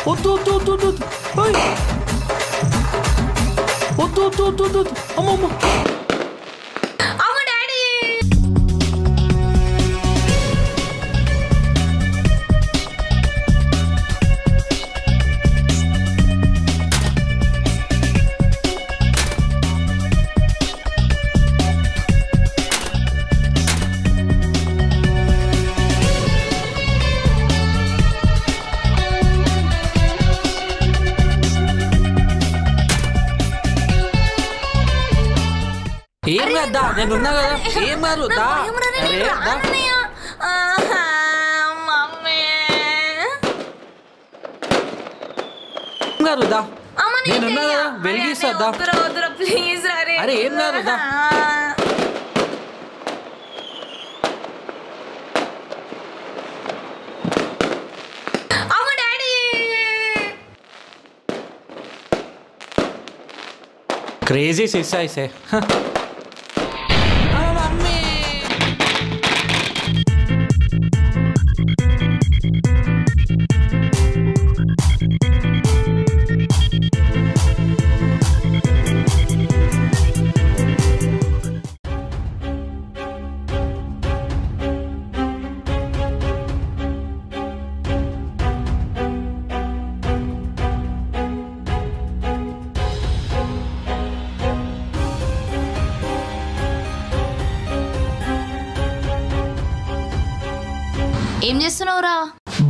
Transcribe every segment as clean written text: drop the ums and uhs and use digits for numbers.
వద్దు వద్దు వద్దు వద్దు వద్దు వద్దు వద్దు వద్దు అమ్మమ్మ ఏం కదా నేనున్నా కదా ఏం కాదు దా దా నేనున్నా కదా వెలిగిస్తా ప్లీజ్ అరే ఏం కాదు దా क्रेजी शीशा इसे ఏం చేస్తున్నావురా?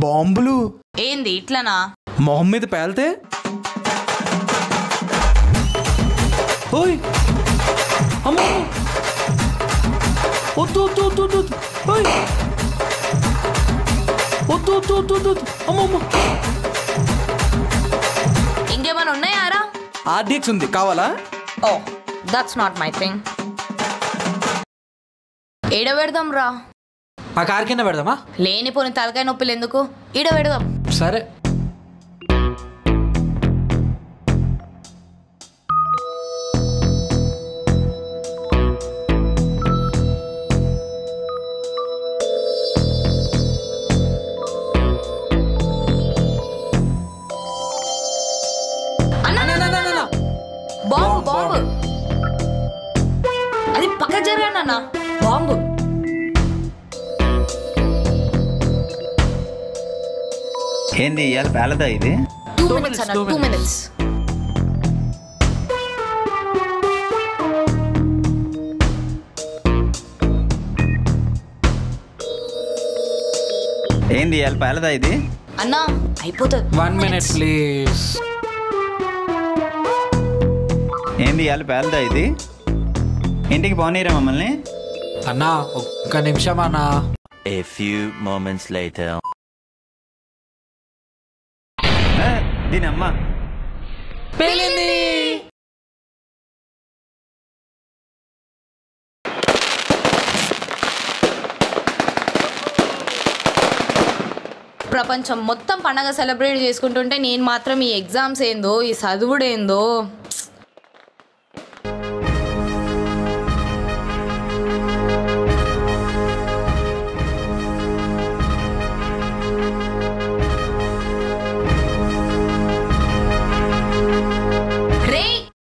బాంబులు. ఏంది ఇట్లనా? మొహం మీద పేల్తే ఓయ్ అమ్మో వద్దు వద్దు వద్దు వద్దు ఓయ్ వద్దు వద్దు వద్దు వద్దు అమ్మమ్మ. ఇంకేమైనా ఉన్నాయారా? ఆర్డిఎక్స్ ఉంది కావాలా? Oh that's not my thing. ఏడ పెడదాం రా? ఆ కార్ కింద పెడదామా? లేనిపోని తలకాయ నొప్పులు ఎందుకు, ఈడ పెడదాం. సరే. బాంబు బాంబు అది పక్క జరగనా? బాంబు ఏంది ఇవాళ పేలదా ఇది? 2 minutes అన్న, 2 minutes. ఏంది ఇవాళ పేలదా ఇది? అన్నా అయిపోతుంది. 1 minute ప్లీజ్. ఏంది ఇవాళ పేలదా ఇది? ఇంటికి పోనీరా మమ్మల్ని? అన్నా ఒక్క నిమిషం అన్నా. A few moments later. దీనమ్మా పేలింది. ప్రపంచం మొత్తం పండగ సెలబ్రేట్ చేసుకుంటుంటే నేను మాత్రం ఈ ఎగ్జామ్స్ ఏందో, ఈ చదువుడేందో.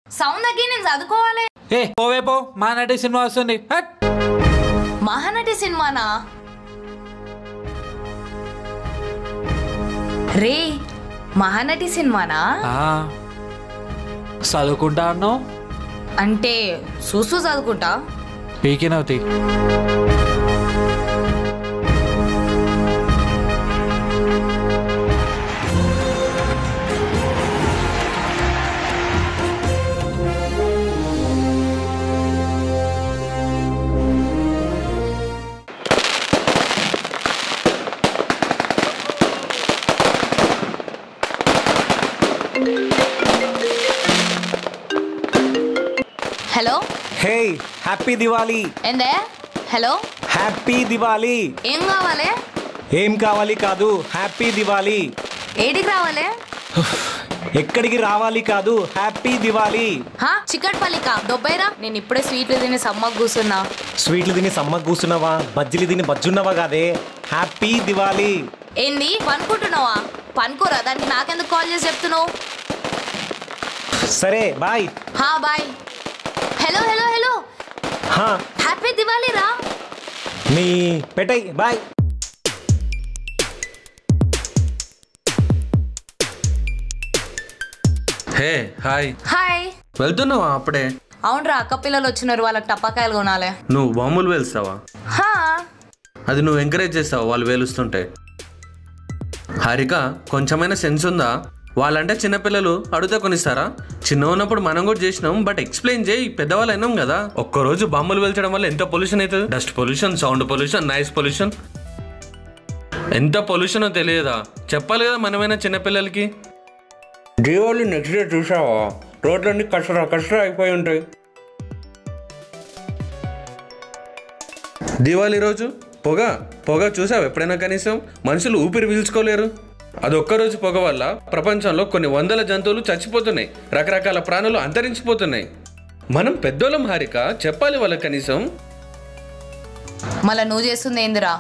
సౌండ్ తగ్గి నేను చదువుకోవాలి. ఏ పోవే పో, మహానటి సినిమా వస్తుంది. మహానటి సినిమానా? రే మహానటి సినిమానా? చదువుకుంటా అన్నావు అంటే చూస్తూ చదువుకుంటా. పీకినవుతి. హలో. Hey happy Diwali. ఏందే? Hello happy Diwali. ఏం కావాలి? ఏం కావాలి కాదు, హ్యాపీ దివాలి. ఏడికి రావాలి? ఎక్కడికి రావాలి కాదు, హ్యాపీ దివాలి. చిక్కట్పల్లికా? దొబ్బైరా, నేను ఇప్పుడే స్వీట్లు తిని సమ్మకు కూర్చున్నా. స్వీట్లు తిని సమ్మకు కూర్చున్నావా? బజ్జీలు తిని బజ్జున్నావా కాదే? హ్యాపీ దివాలి. ఏంది పనుకుంటున్నావా? పనుకోరా, దానికి నాకెందుకు కాల్ చేసి చెప్తున్నావు? సరే bye. Bye. Hello hello hello, happy Diwali రా. నీ పెట్టై బాయ్. Hey hi. హాయ్. వెళ్తున్నావా అప్పుడే? అవునరా, అక్క పిల్లలు వచ్చినారు, వాళ్ళకి టపాకాయలు కొనాలి. నువ్వు బాంబులు వేలుస్తావా? అది నువ్వు ఎంకరేజ్ చేస్తావా వాళ్ళు వేలుస్తుంటే? హారిక, కొంచెమైనా సెన్స్ ఉందా? వాళ్ళంటే చిన్నపిల్లలు అడిగితే కొనిస్తారా? చిన్న ఉన్నప్పుడు మనం కూడా చేసినాం, బట్ ఎక్స్ప్లెయిన్ చేయి, పెద్దవాళ్ళు అయినాం కదా. ఒక్కరోజు బాంబులు వేల్చడం వల్ల ఎంత పొల్యూషన్ అవుతుంది? Dust pollution, sound pollution, noise pollution, ఎంత పొల్యూషనో తెలియదా? చెప్పాలి కదా మనమైనా చిన్నపిల్లలకి. దీపావళి నెక్స్ట్ డే చూసావా? రోడ్లన్నీ కసరా అయిపోయి ఉంటాయి. దీపావళి రోజు పొగ చూసావు ఎప్పుడైనా? కనీసం మనుషులు ఊపిరి పీల్చుకోలేరు. అదొక్కరోజు పొగ వల్ల ప్రపంచంలో కొన్ని వందల జంతువులు చచ్చిపోతున్నాయి, రకరకాల ప్రాణులు అంతరించిపోతున్నాయి. మనం పెద్దోళ్ళం హారిక, చెప్పాలి వాళ్ళకి కనీసం. మళ్ళా నువ్వు చేస్తుంది ఏందిరా?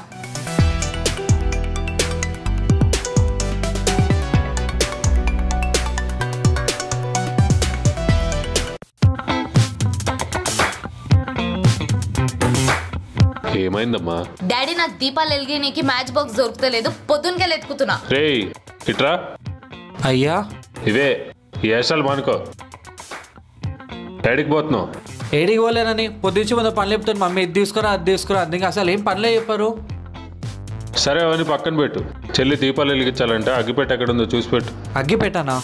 ఏమైందమ్మా? డాడీ, నాకు దీపాలు వెలిగేనికి మ్యాచ్ బాక్స్ దొరుకుతలేదు, పొద్దునకెళ్ళి ఎత్తుకుతున్నా. రేయ్ ఇట్రా. అయ్యా ఇవే ఈ వేషాలు మానుకో. డాడీకి పోతున్నావు? ఏడికి పోలేనని పొద్దుచి ముందు పనులు చెప్తాను. మమ్మీ ఇది తీసుకురా అది తీసుకురా, అందుకే అసలు ఏం పనులే చెప్పారు. సరే అవన్నీ పక్కన పెట్టు. చెల్లి దీపాలు వెలిగించాలంటే అగ్గిపెట్టి ఎక్కడ ఉందో చూసి పెట్టు. అగ్గి పెట్టానా?